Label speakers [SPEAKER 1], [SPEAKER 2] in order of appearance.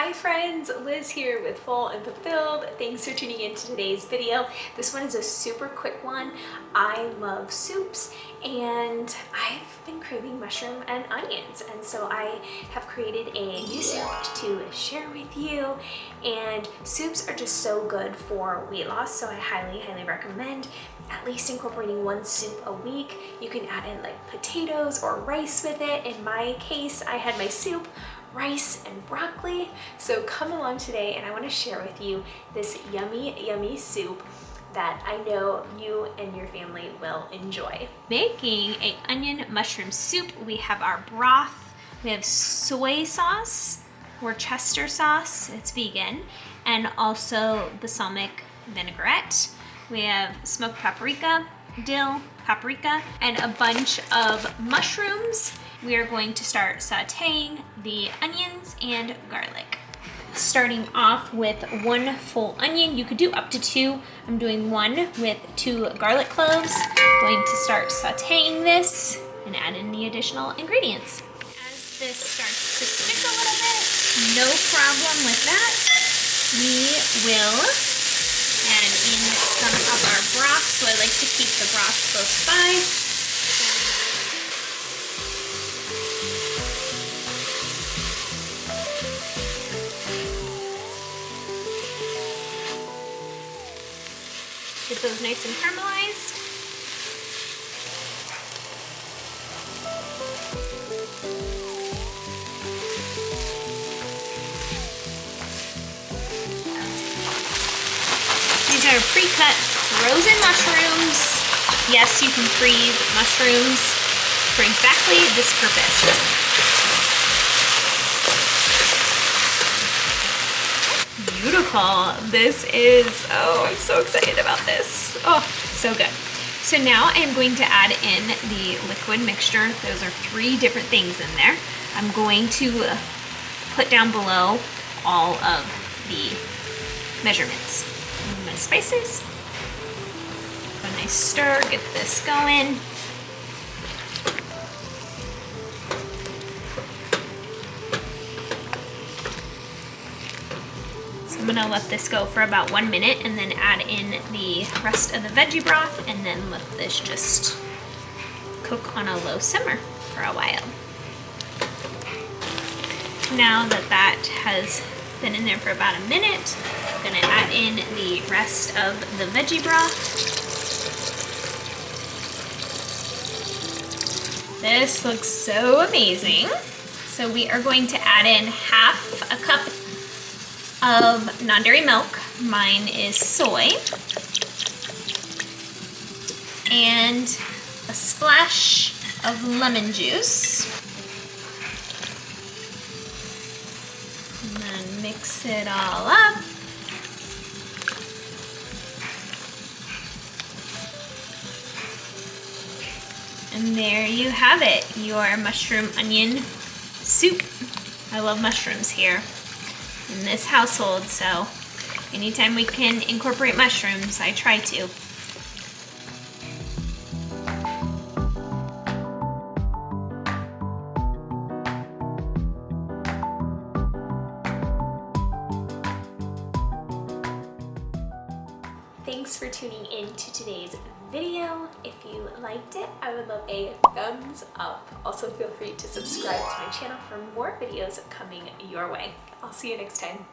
[SPEAKER 1] Hi friends, Liz here with Full and Fulfilled. Thanks for tuning in to today's video. This one is a super quick one. I love soups and I've been craving mushroom and onions, and so I have created a new soup to share with you. And soups are just so good for weight loss, so I highly recommend at least incorporating one soup a week. You can add in like potatoes or rice with it. In my case, I had my soup, rice, and broccoli. So come along today and I want to share with you this yummy soup that I know you and your family will enjoy. Making an onion mushroom soup, we have our broth, we have soy sauce, Worcestershire sauce, it's vegan, and also balsamic vinaigrette. We have smoked paprika, dill, paprika, and a bunch of mushrooms. We are going to start sauteing the onions and garlic. Starting off with one full onion. You could do up to two. I'm doing one with 2 garlic cloves. Going to start sauteing this and add in the additional ingredients. As this starts to stick a little bit, no problem with that. We will add in some of our broth. So I like to keep the broth close by. Get those nice and caramelized. These are pre-cut frozen mushrooms. Yes, you can freeze mushrooms for exactly this purpose. Beautiful. This is, oh, I'm so excited about this. Oh, so good. So now I'm going to add in the liquid mixture. Those are 3 different things in there. I'm going to put down below all of the measurements. And my spices. A nice stir, get this going. I'm gonna let this go for about 1 minute and then add in the rest of the veggie broth and then let this just cook on a low simmer for a while. Now that that has been in there for about a minute, I'm gonna add in the rest of the veggie broth. This looks so amazing. So we are going to add in half a cup of non-dairy milk. Mine is soy. And a splash of lemon juice. And then mix it all up. And there you have it, your mushroom onion soup. I love mushrooms here in this household, so anytime we can incorporate mushrooms, I try to. Thanks for tuning in to today's video. If you liked it, I would love a thumbs up. Also, feel free to subscribe to my channel for more videos coming your way. I'll see you next time.